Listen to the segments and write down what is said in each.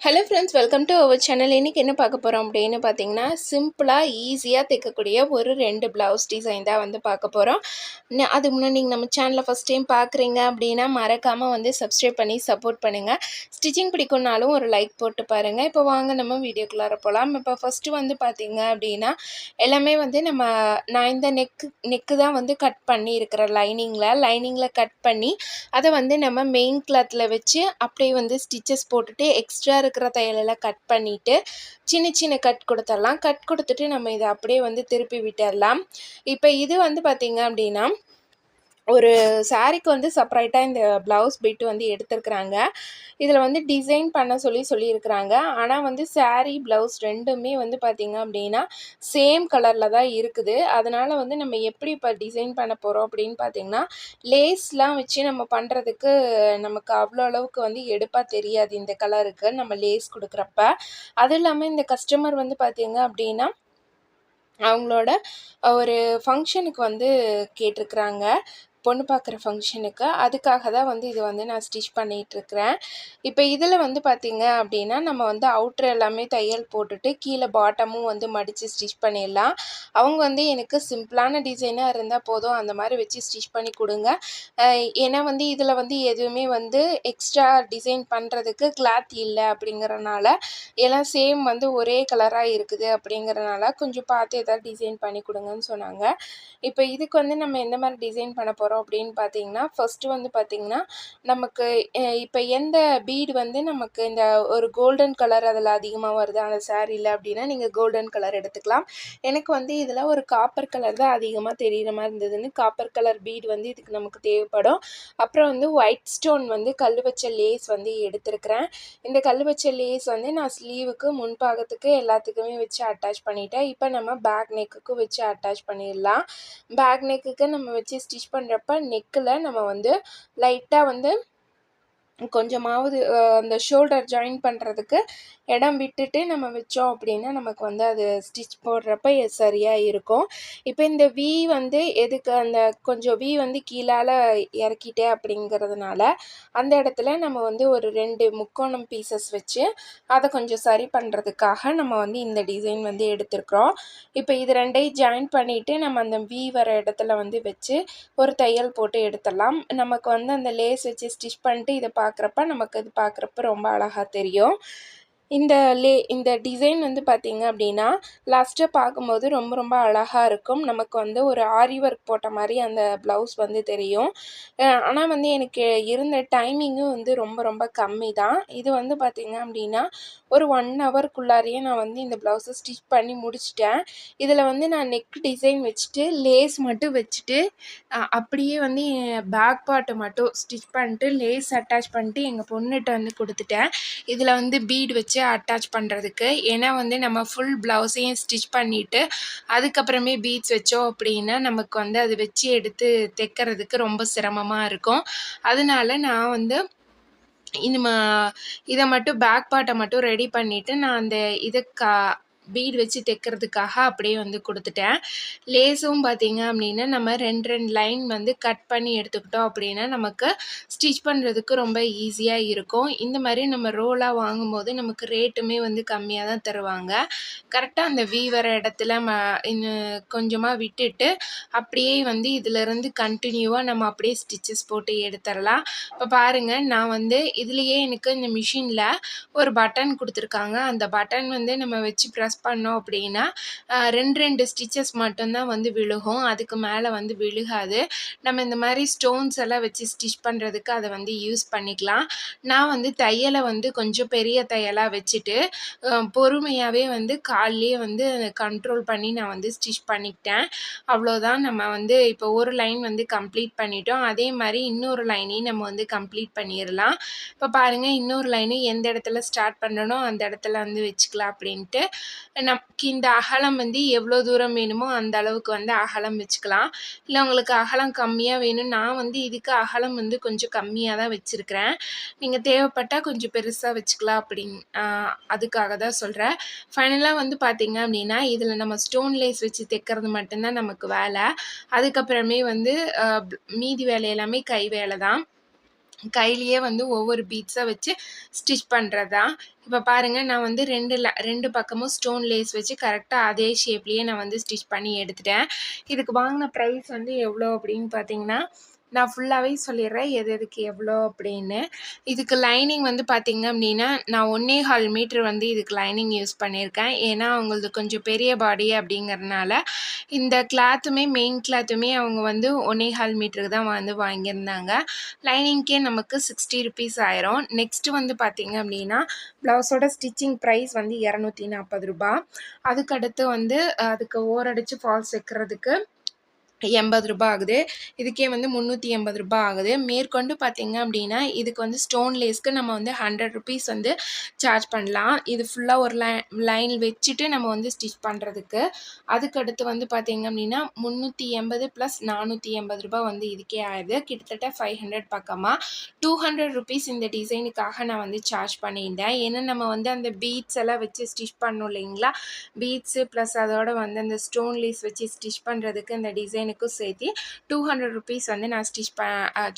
Hello friends, welcome to our channel. இன்றைக்கி என்ன பார்க்க போகிறோம் அப்படின்னு பார்த்தீங்கன்னா, சிம்பிளாக ஈஸியாக தைக்கக்கூடிய ஒரு 2 ப்ளவுஸ் டிசைன் தான் வந்து பார்க்க போகிறோம். அதுக்கு முன்னாடி நீங்கள் நம்ம சேனலை ஃபஸ்ட் டைம் பார்க்குறீங்க அப்படின்னா மறக்காமல் வந்து சப்ஸ்கிரைப் பண்ணி சப்போர்ட் பண்ணுங்கள். ஸ்டிச்சிங் பிடிக்கும்னாலும் ஒரு லைக் போட்டு பாருங்கள். இப்போ வாங்க நம்ம வீடியோக்குள்ளார போகலாம். இப்போ ஃபஸ்ட்டு வந்து பார்த்தீங்க அப்படின்னா எல்லாமே வந்து நான் இந்த நெக்கு தான் வந்து கட் பண்ணி இருக்கிற லைனிங்கில் கட் பண்ணி அதை வந்து நம்ம மெயின் கிளாத்தில் வச்சு அப்படியே வந்து ஸ்டிச்சஸ் போட்டுட்டு எக்ஸ்ட்ரா இருக்கிற தையலெல்லாம் கட் பண்ணிவிட்டு சின்ன சின்ன கட் கொடுத்துடலாம். கட் கொடுத்துட்டு நம்ம இதை அப்படியே வந்து திருப்பி விட்டுடலாம். இப்போ இது வந்து பார்த்திங்க அப்படின்னா ஒரு சாரீக்கு வந்து செப்பரேட்டாக இந்த ப்ளவுஸ் பிட் வந்து எடுத்துருக்குறாங்க. இதில் வந்து டிசைன் பண்ண சொல்லியிருக்கிறாங்க. ஆனால் வந்து சாரீ ப்ளவுஸ் ரெண்டுமே வந்து பார்த்திங்க அப்படின்னா சேம் கலரில் தான் இருக்குது. அதனால் வந்து நம்ம எப்படி இப்போ டிசைன் பண்ண போகிறோம் அப்படின்னு பார்த்திங்கன்னா, லேஸ்லாம் வச்சு நம்ம பண்ணுறதுக்கு நமக்கு அவ்வளோ அளவுக்கு வந்து எடுப்பாக தெரியாது இந்த கலருக்கு நம்ம லேஸ் கொடுக்குறப்ப. அதுவும் இல்லாமல் இந்த கஸ்டமர் வந்து பார்த்திங்க அப்படின்னா அவங்களோட ஒரு ஃபங்க்ஷனுக்கு வந்து கேட்டிருக்குறாங்க, பொண்ணு பார்க்குற ஃபங்க்ஷனுக்கு. அதுக்காக தான் வந்து இது வந்து நான் ஸ்டிச் பண்ணிகிட்ருக்கிறேன். இப்போ இதில் வந்து பார்த்திங்க அப்படின்னா நம்ம வந்து அவுட்ரு எல்லாமே தையல் போட்டுட்டு கீழே பாட்டமும் வந்து மடித்து ஸ்டிச் பண்ணிடலாம். அவங்க வந்து எனக்கு சிம்பிளான டிசைனாக இருந்தால் போதும், அந்த மாதிரி வச்சு ஸ்டிச் பண்ணி கொடுங்க. ஏன்னா வந்து இதில் வந்து எதுவுமே வந்து எக்ஸ்ட்ரா டிசைன் பண்ணுறதுக்கு கிளாத் இல்லை அப்படிங்கிறனால, எல்லாம் சேம் வந்து ஒரே கலராக இருக்குது அப்படிங்கிறனால கொஞ்சம் பார்த்து எதாவது டிசைன் பண்ணி கொடுங்கன்னு சொன்னாங்க. இப்போ இதுக்கு வந்து நம்ம எந்த மாதிரி டிசைன் பண்ண போகிறோம் அப்படின்னு பார்த்தீங்கன்னா, ஃபஸ்ட்டு வந்து பார்த்திங்கன்னா நமக்கு இப்போ எந்த பீடு வந்து நமக்கு இந்த ஒரு கோல்டன் கலர் அதில் அதிகமாக வருது அந்த சாரீல அப்படின்னா நீங்கள் கோல்டன் கலர் எடுத்துக்கலாம். எனக்கு வந்து இதில் ஒரு காப்பர் கலர் தான் அதிகமாக தெரிகிற மாதிரி இருந்ததுன்னு காப்பர் கலர் பீடு வந்து இதுக்கு நமக்கு தேவைப்படும். அப்புறம் வந்து ஒயிட் ஸ்டோன் வந்து கல் வச்ச லேஸ் வந்து எடுத்துருக்கிறேன். இந்த கல் வச்ச லேஸ் வந்து நான் ஸ்லீவுக்கு முன்பாகத்துக்கு எல்லாத்துக்குமே வச்சு அட்டாச் பண்ணிட்டேன். இப்போ நம்ம பேக் நெக்குக்கும் வச்சு அட்டாச் பண்ணிடலாம். பேக் நெக்குக்கு நம்ம வச்சு ஸ்டிச் பண்ணுறப்ப நெக்கில் நம்ம வந்து லைட்டாக வந்து கொஞ்சமாவது அந்த ஷோல்டர் ஜாயின் பண்ணுறதுக்கு இடம் விட்டுட்டு நம்ம வச்சோம் அப்படின்னா நமக்கு வந்து அது ஸ்டிச் போடுறப்ப சரியாக இருக்கும். இப்போ இந்த வி வந்து எதுக்கு அந்த கொஞ்சம் வி வந்து கீழால் இறக்கிட்டேன் அப்படிங்கிறதுனால அந்த இடத்துல நம்ம வந்து ஒரு 2 முக்கோணம் பீசஸ் வச்சு அதை கொஞ்சம் சரி பண்ணுறதுக்காக நம்ம வந்து இந்த டிசைன் வந்து எடுத்துருக்குறோம். இப்போ இது ரெண்டையும் ஜாயின் பண்ணிவிட்டு நம்ம அந்த வி வர இடத்துல வந்து வச்சு ஒரு தையல் போட்டு எடுத்துடலாம். நமக்கு வந்து அந்த லேஸ் வச்சு ஸ்டிச் பண்ணிட்டு இதை பார்க்குறப்ப நமக்கு அது பார்க்குறப்ப ரொம்ப அழகாக தெரியும். இந்த டிசைன் வந்து பார்த்திங்க அப்படின்னா லாஸ்ட்டாக பார்க்கும்போது ரொம்ப ரொம்ப அழகாக இருக்கும். நமக்கு வந்து ஒரு ஆரி ஒர்க் போட்ட மாதிரி அந்த ப்ளவுஸ் வந்து தெரியும். ஆனால் வந்து எனக்கு இருந்த டைமிங்கும் வந்து ரொம்ப ரொம்ப கம்மி தான். இது வந்து பார்த்திங்க அப்படின்னா ஒரு 1 ஹவருக்குள்ளாரையே நான் வந்து இந்த ப்ளவுஸை ஸ்டிச் பண்ணி முடிச்சிட்டேன். இதில் வந்து நான் நெக் டிசைன் வச்சுட்டு லேஸ் மட்டும் வச்சுட்டு அப்படியே வந்து பேக் பார்ட்டை மட்டும் ஸ்டிச் பண்ணிட்டு லேஸ் அட்டாச் பண்ணிட்டு எங்கள் பொண்ணுகிட்ட வந்து கொடுத்துட்டேன். இதில் வந்து பீட் வச்சு அட்டாச் பண்ணுறதுக்கு. ஏன்னா வந்து நம்ம ஃபுல் ப்ளவுஸையும் ஸ்டிச் பண்ணிவிட்டு அதுக்கப்புறமே பீட்ஸ் வச்சோம் அப்படின்னா நமக்கு வந்து அது வச்சு எடுத்து தைக்கிறதுக்கு ரொம்ப சிரமமாக இருக்கும். அதனால நான் வந்து இதை மட்டும் பேக் பார்ட்டை மட்டும் ரெடி பண்ணிவிட்டு நான் அந்த பீட் வச்சு தைக்கிறதுக்காக அப்படியே வந்து கொடுத்துட்டேன். லேஸும் பார்த்திங்க அப்படின்னா நம்ம 2 லைன் வந்து கட் பண்ணி எடுத்துக்கிட்டோம் அப்படின்னா நமக்கு ஸ்டிச் பண்ணுறதுக்கு ரொம்ப ஈஸியாக இருக்கும். இந்த மாதிரி நம்ம ரோலாக வாங்கும்போது நமக்கு ரேட்டுமே வந்து கம்மியாக தான் தருவாங்க. கரெக்டாக அந்த வி வர இடத்துல கொஞ்சமாக விட்டுட்டு அப்படியே வந்து இதிலேருந்து கண்டினியூவாக நம்ம அப்படியே ஸ்டிச்சஸ் போட்டு எடுத்துடலாம். இப்போ பாருங்கள், நான் வந்து இதுலேயே எனக்கு இந்த மிஷினில் ஒரு பட்டன் கொடுத்துருக்காங்க. அந்த பட்டன் வந்து நம்ம வச்சு ப்ரெஸ் பண்ணோம் அப்படின்னா 2 ஸ்டிச்சஸ் மட்டும்தான் வந்து விழுகும். அதுக்கு மேலே வந்து விழுகாது. நம்ம இந்த மாதிரி ஸ்டோன்ஸ் எல்லாம் வச்சு ஸ்டிச் பண்ணுறதுக்கு அதை வந்து யூஸ் பண்ணிக்கலாம். நான் வந்து தையலை வந்து கொஞ்சம் பெரிய தையலாக வச்சுட்டு பொறுமையாகவே வந்து கால்லேயே வந்து கண்ட்ரோல் பண்ணி நான் வந்து ஸ்டிச் பண்ணிக்கிட்டேன். அவ்வளோதான். நம்ம வந்து இப்போ ஒரு லைன் வந்து கம்ப்ளீட் பண்ணிட்டோம். அதே மாதிரி இன்னொரு லைனையும் நம்ம வந்து கம்ப்ளீட் பண்ணிடலாம். இப்போ பாருங்கள், இன்னொரு லைனு எந்த இடத்துல ஸ்டார்ட் பண்ணனோ அந்த இடத்துல வந்து வச்சுக்கலாம் அப்படின்ட்டு நமக்கு இந்த அகலம் வந்து எவ்வளோ தூரம் வேணுமோ அந்த அளவுக்கு வந்து அகலம் வச்சுக்கலாம். இல்லை உங்களுக்கு அகலம் கம்மியாக வேணும், நான் வந்து இதுக்கு அகலம் வந்து கொஞ்சம் கம்மியாக தான் வச்சுருக்கிறேன். நீங்கள் தேவைப்பட்டால் கொஞ்சம் பெருசாக வச்சுக்கலாம் அதுக்காக தான் சொல்கிறேன். ஃபைனலாக வந்து பார்த்திங்க அப்படின்னா இதில் நம்ம ஸ்டோன் லேஸ் வச்சு தைக்கிறது மட்டும்தான் நமக்கு வேலை. அதுக்கப்புறமே வந்து மீதி வேலை எல்லாமே கை வேலை தான். கையிலேயே வந்து ஒவ்வொரு பீட்ஸா வச்சு ஸ்டிச் பண்றது தான். இப்ப பாருங்க நான் வந்து 2 பக்கமும் ஸ்டோன் லேஸ் வச்சு கரெக்ட்டா அதே ஷேப்லயே நான் வந்து ஸ்டிச் பண்ணி எடுத்துட்டேன். இதுக்கு வாங்குன பிரைஸ் வந்து எவ்வளோ அப்படின்னு பார்த்தீங்கன்னா, நான் ஃபுல்லாவே சொல்லிடுறேன் எது எதுக்கு எவ்வளோ அப்படின்னு. இதுக்கு லைனிங் வந்து பார்த்தீங்க அப்படின்னா, நான் 1 1/2 மீட்டர் வந்து இதுக்கு லைனிங் யூஸ் பண்ணியிருக்கேன். ஏன்னா அவங்களது கொஞ்சம் பெரிய பாடி அப்படிங்கிறதுனால, இந்த கிளாத்துமே மெயின் கிளாத்துமே அவங்க வந்து 1 1/2 மீட்டருக்கு தான் வந்து வாங்கியிருந்தாங்க. லைனிங்க்கே நமக்கு ₹60 ஆயிரும். நெக்ஸ்ட்டு வந்து பார்த்தீங்க அப்படின்னா, ப்ளவுஸோட ஸ்டிச்சிங் ப்ரைஸ் வந்து ₹240. அதுக்கடுத்து வந்து அதுக்கு ஓரடிச்சு ஃபால்ஸ் வைக்கிறதுக்கு ₹80 ஆகுது. இதுக்கே வந்து ₹380 ஆகுது. மேற்கொண்டு பார்த்தீங்க அப்படின்னா, இதுக்கு வந்து ஸ்டோன் லேஸ்க்கு நம்ம வந்து ₹100 வந்து சார்ஜ் பண்ணலாம். இது ஃபுல்லா ஒரு லைன் வச்சுட்டு நம்ம வந்து ஸ்டிச் பண்ணுறதுக்கு. அதுக்கடுத்து வந்து பார்த்தீங்க அப்படின்னா, 380 + ₹480 வந்து இதுக்கே ஆயிடுது. கிட்டத்தட்ட 500 பக்கமா. ₹200 இந்த டிசைனுக்காக நான் வந்து சார்ஜ் பண்ணியிருந்தேன். ஏன்னா நம்ம வந்து அந்த பீட்ஸ் எல்லாம் வச்சு ஸ்டிச் பண்ணோம் இல்லைங்களா? பீட்ஸு ப்ளஸ் அதோட வந்து அந்த ஸ்டோன் லேஸ் வச்சு ஸ்டிச் பண்ணுறதுக்கு இந்த டிசைனுக்கும் சேர்த்து ₹200 வந்து நான்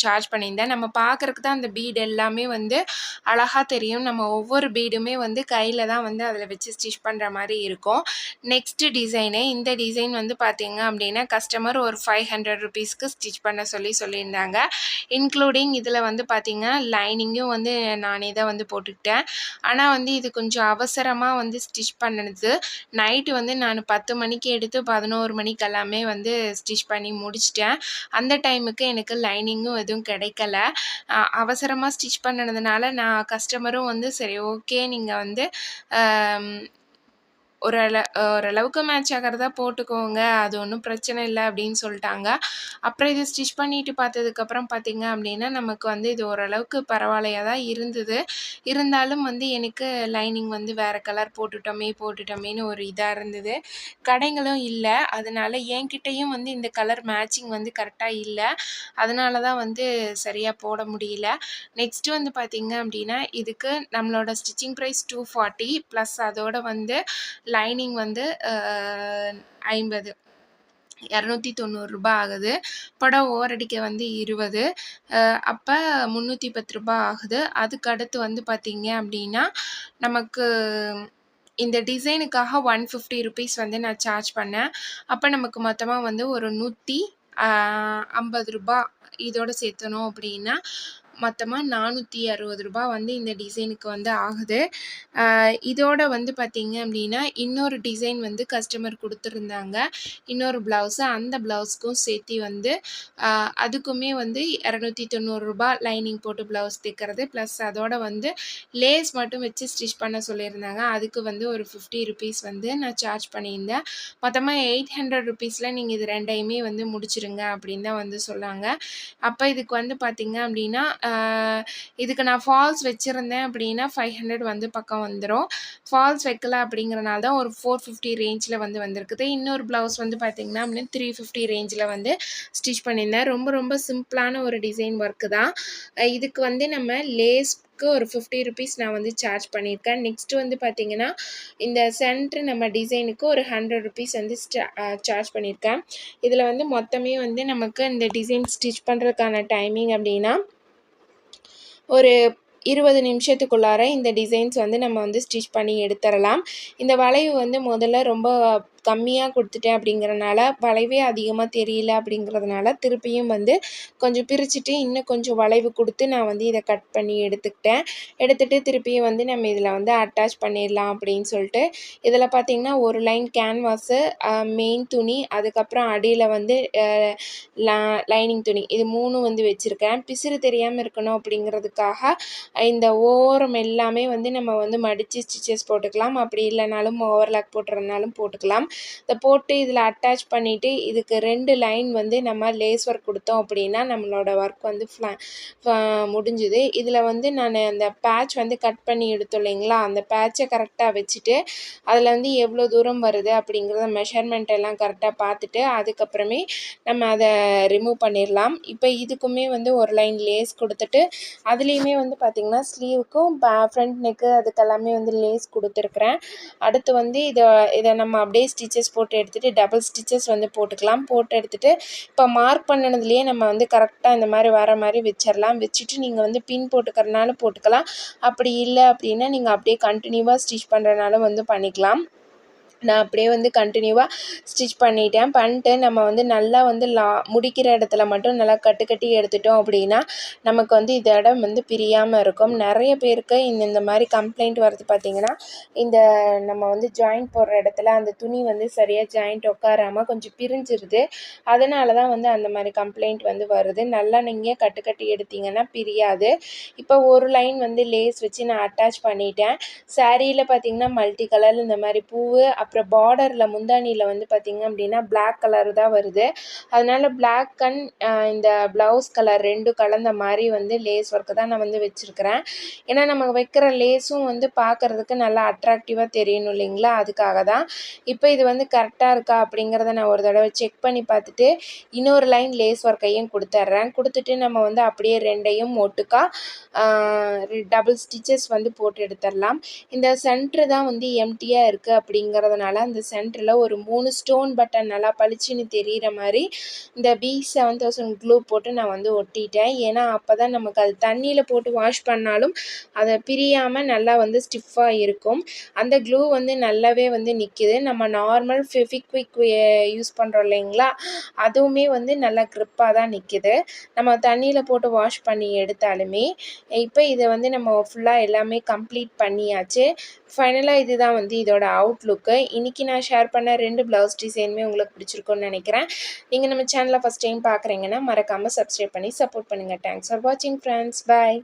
சார்ஜ் பண்ணியிருந்தேன். நம்ம பார்க்குறக்கு தான் அந்த பீட் எல்லாமே வந்து அழகா தெரியும். நம்ம ஒவ்வொரு பீடுமே வந்து கையில தான் வந்து அதில் வச்சு ஸ்டிச் பண்ணுற மாரி இருக்கும். Next design. இந்த டிசைன் வந்து பார்த்தீங்க அப்படின்னா, கஸ்டமர் ஒரு ₹500க்கு ஸ்டிச் பண்ண சொல்லியிருந்தாங்க. இன்க்ளூடிங் இதில வந்து பார்த்தீங்கன்னா, லைனிங்கும் வந்து நானே தான் வந்து போட்டுக்கிட்டேன். ஆனா வந்து இது கொஞ்சம் அவசரமா வந்து ஸ்டிச் பண்ணுனது. நைட்டு வந்து நான் 10 மணிக்கு எடுத்து 11 மணிக்கெல்லாமே வந்து ஸ்டிச் பண்ணி முடிச்சுட்டேன். அந்த டைமுக்கு எனக்கு லைனிங்கும் எதுவும் கிடைக்கல. அவசரமா ஸ்டிச் பண்ணுனதுனால கஸ்டமரும் வந்து சரி ஓகே நீங்க வந்து அம் ஓரளவுக்கு மேட்ச் ஆகிறதா போட்டுக்கோங்க. அது ஒண்ணும் பிரச்சனை இல்ல அப்படின்னு சொல்ட்டாங்க. அப்புறம் இது ஸ்டிச் பண்ணிட்டு பார்த்ததுக்கப்புறம் பார்த்தீங்க அப்படின்னா, நமக்கு வந்து இது ஓரளவுக்கு பரவாயில்லையா தான் இருந்தது. இருந்தாலும் வந்து எனக்கு லைனிங் வந்து வேற கலர் போட்டுட்டோமேன்னு ஒரு இதா இருந்தது. கடைங்களும் இல்ல. அதனால என்கிட்டயும் வந்து இந்த கலர் மேட்சிங் வந்து கரெக்ட்டா இல்ல. அதனால தான் வந்து சரியா போட முடியல. நெக்ஸ்ட்டு வந்து பார்த்தீங்க அப்படின்னா, இதுக்கு நம்மளோட ஸ்டிச்சிங் ப்ரைஸ் 240 ப்ளஸ் அதோட வந்து லைனிங் வந்து 50 ₹290 ஆகுது. புடவ ஓரடிக்க வந்து 20 அப்ப ₹310 ஆகுது. அதுக்கு அடுத்து வந்து பார்த்தீங்க அப்படின்னா, நமக்கு இந்த டிசைனுக்காக ₹150 வந்து நான் சார்ஜ் பண்ணேன். அப்ப நமக்கு மொத்தமா வந்து ஒரு ₹150 இதோட சேர்த்தணும் அப்படின்னா, மொத்தமா ₹460 வந்து இந்த டிசைனுக்கு வந்து ஆகுது. இதோட வந்து பார்த்தீங்க அப்படின்னா, இன்னொரு டிசைன் வந்து கஸ்டமர் குடுத்துருந்தாங்க. இன்னொரு ப்ளவுஸு. அந்த ப்ளவுஸ்க்கும் சேர்த்தி வந்து அதுக்குமே வந்து ₹290 லைனிங் போட்டு ப்ளவுஸ் தைக்கிறது. ப்ளஸ் அதோட வந்து லேஸ் மட்டும் வச்சு ஸ்டிச் பண்ண சொல்லியிருந்தாங்க. அதுக்கு வந்து ஒரு ₹50 வந்து நான் சார்ஜ் பண்ணியிருந்தேன். மொத்தமா ₹800ல நீங்க இது 2யுமே வந்து முடிச்சுருங்க அப்படின்னு தான் வந்து சொன்னாங்க. அப்ப இதுக்கு வந்து பார்த்தீங்க அப்படின்னா, இதுக்கு நான் ஃபால்ஸ் வச்சிருந்தேன் அப்படின்னா 500 வந்து பக்கம் வந்துரும். ஃபால்ஸ் வைக்கல அப்படிங்கிறனால தான் ஒரு 450 ரேஞ்சில வந்து வந்திருக்குது. இன்னொரு ப்ளவுஸ் வந்து பார்த்தீங்கன்னா, 350 ரேஞ்சில வந்து ஸ்டிச் பண்ணியிருந்தேன். ரொம்ப ரொம்ப சிம்பிளான ஒரு டிசைன் ஒர்க்கு தான். இதுக்கு வந்து நம்ம லேஸ்க்கு ஒரு ₹50 நான் வந்து சார்ஜ் பண்ணியிருக்கேன். நெக்ஸ்ட்டு வந்து பார்த்தீங்கன்னா, இந்த சென்டர் நம்ம டிசைனுக்கு ஒரு ₹100 வந்து சார்ஜ் பண்ணியிருக்கேன். இதில வந்து மொத்தமே வந்து நமக்கு இந்த டிசைன் ஸ்டிச் பண்ணுறதுக்கான டைமிங் அப்படின்னா, ஒரு 20 நிமிஷத்துக்குள்ளார இந்த டிசைன்ஸ் வந்து நம்ம வந்து ஸ்டிச் பண்ணி எடுத்துறலாம். இந்த வளைவு வந்து முதல்ல ரொம்ப கம்மியா குடுத்துட்டேன் அப்படிங்கிறனால, வளைவே அதிகமா தெரியல அப்படிங்கிறதுனால, திருப்பியும் வந்து கொஞ்சம் பிரிச்சுட்டு, இன்னும் கொஞ்சம் வளைவு குடுத்து நான் வந்து இத கட் பண்ணி எடுத்துக்கிட்டேன். எடுத்துட்டு திருப்பியும் வந்து நம்ம இதில வந்து அட்டாச் பண்ணிடலாம் அப்படின்னு சொல்லிட்டு, இதில பார்த்தீங்கன்னா, ஒரு லைன் கேன்வாஸு, மெயின் துணி, அதுக்கப்புறம் அடியில வந்து லைனிங் துணி. இது 3ம் வந்து வச்சிருக்கேன். பிசிறு தெரியாம இருக்கணும் அப்படிங்கிறதுக்காக, இந்த ஓரம் எல்லாமே வந்து நம்ம வந்து மடிச்சு ஸ்டிச்சஸ் போட்டுக்கலாம். அப்படி இல்லனாலும் ஓவர்லாக் போடுறதுனாலும் போட்டுக்கலாம். இத போட்டு இதில அட்டாச் பண்ணிட்டு, இதுக்கு 2 லைன் வந்து நம்ம லேஸ் ஒர்க் குடுத்தோம் அப்படின்னா, நம்மளோட ஒர்க் வந்து முடிஞ்சுது. இதில வந்து நானு அந்த பேட்ச் வந்து கட் பண்ணி எடுத்தோம் இல்லைங்களா? அந்த பேட்ச கரெக்ட்டா வச்சுட்டு, அதில வந்து எவ்வளோ தூரம் வருது அப்படிங்கிறத மெஷர்மெண்ட் எல்லாம் கரெக்ட்டா பார்த்துட்டு, அதுக்கப்புறமே நம்ம அத ரிமூவ் பண்ணிரலாம். இப்ப இதுக்குமே வந்து ஒரு லைன் லேஸ் குடுத்துட்டு, அதுலயுமே வந்து பார்த்தீங்கன்னா, ஸ்லீவுக்கும் ஃப்ரண்ட் நெக்கு அதுக்கெல்லாமே வந்து லேஸ் குடுத்துருக்கிறேன். அடுத்து வந்து இத நம்ம அப்படியே ஸ்டிச்சஸ் போட்டு எடுத்துகிட்டு டபுள் ஸ்டிச்சஸ் வந்து போட்டுக்கலாம். போட்டு எடுத்துகிட்டு இப்போ மார்க் பண்ணினதுலேயே நம்ம வந்து கரெக்டாக இந்த மாதிரி வர மாதிரி வச்சிடலாம். வச்சுட்டு நீங்கள் வந்து பின் போட்டுக்கிறனாலும் போட்டுக்கலாம். அப்படி இல்லை அப்படின்னா நீங்கள் அப்படியே கண்டினியூவாக ஸ்டிச் பண்ணுறனாலும் வந்து பண்ணிக்கலாம். நான் அப்படியே வந்து கண்டினியூவாக ஸ்டிச் பண்ணிட்டு நம்ம வந்து நல்லா வந்து முடிக்கிற இடத்துல மட்டும் நல்லா கட்டி எடுத்துட்டோம் அப்படின்னா நமக்கு வந்து இதோட வந்து பிரியாமல் இருக்கும். நிறைய பேருக்கு இந்த மாதிரி கம்ப்ளைண்ட் வருது பார்த்திங்கன்னா, இந்த நம்ம வந்து ஜாயிண்ட் போடுற இடத்துல அந்த துணி வந்து சரியாக ஜாயிண்ட் உட்காராமல் கொஞ்சம் பிரிஞ்சிருது. அதனால தான் வந்து அந்த மாதிரி கம்ப்ளைண்ட் வந்து வருது. நல்லா நீங்கள் கட்டி எடுத்திங்கன்னா பிரியாது. இப்போ ஒரு லைன் வந்து லேஸ் வச்சு நான் அட்டாச் பண்ணிட்டேன். சாரியில் பார்த்திங்கன்னா மல்டி கலர் இந்த மாதிரி பூவு, அப்புறம் பார்டரில் முந்தானியில் வந்து பார்த்திங்க அப்படின்னா பிளாக் கலர் தான் வருது. அதனால் பிளாக் அண்ட் இந்த ப்ளவுஸ் கலர் 2 கலந்த மாதிரி வந்து லேஸ் ஒர்க்கு தான் நான் வந்து வச்சுருக்கிறேன். ஏன்னா நம்ம வைக்கிற லேஸும் வந்து பார்க்குறதுக்கு நல்லா அட்ராக்டிவாக தெரியணும் இல்லைங்களா, அதுக்காக தான். இப்போ இது வந்து கரெக்டாக இருக்கா அப்படிங்கிறத நான் ஒரு தடவை செக் பண்ணி பார்த்துட்டு இன்னொரு லைன் லேஸ் ஒர்க்கையும் கொடுத்துட்டு நம்ம வந்து அப்படியே 2யும் ஒட்டுக்கா டபுள் ஸ்டிச்சஸ் வந்து போட்டு எடுத்துடலாம். இந்த சென்ட்ரு தான் வந்து எம்டியாக இருக்குது அப்படிங்கிறதுனால அந்த சென்டரில் ஒரு 3 ஸ்டோன் பட்டன் நல்லா பளிச்சுன்னு தெரிகிற மாதிரி இந்த B7000 க்ளூ போட்டு நான் வந்து ஒட்டிட்டேன். ஏன்னா அப்போ தான் நமக்கு அது தண்ணியில் போட்டு வாஷ் பண்ணாலும் அதை பிரியாமல் நல்லா வந்து ஸ்டிஃபாக இருக்கும். அந்த க்ளூ வந்து நல்லாவே வந்து நிற்கிது. நம்ம நார்மல் ஃபெவிக்விக் யூஸ் பண்ணுறோம் இல்லைங்களா, அதுவுமே வந்து நல்லா க்ரிப்பாக தான் நிற்கிது நம்ம தண்ணியில் போட்டு வாஷ் பண்ணி எடுத்தாலுமே. இப்போ இதை வந்து நம்ம ஃபுல்லாக எல்லாமே கம்ப்ளீட் பண்ணியாச்சு. ஃபைனலாக இதுதான் வந்து இதோட அவுட்லுக்கு. இன்றைக்கி நான் ஷேர் பண்ண 2 ப்ளவுஸ் டிசைனுமே உங்களுக்கு பிடிச்சிருக்கும்னு நினைக்கிறேன். நீங்கள் நம்ம சேனலை ஃபஸ்ட் டைம் பார்க்குறீங்கன்னா மறக்காமல் சப்ஸ்கிரைப் பண்ணி சப்போர்ட் பண்ணுங்கள். தேங்க்ஸ் ஃபார் வாட்சிங் ஃப்ரெண்ட்ஸ். பாய்.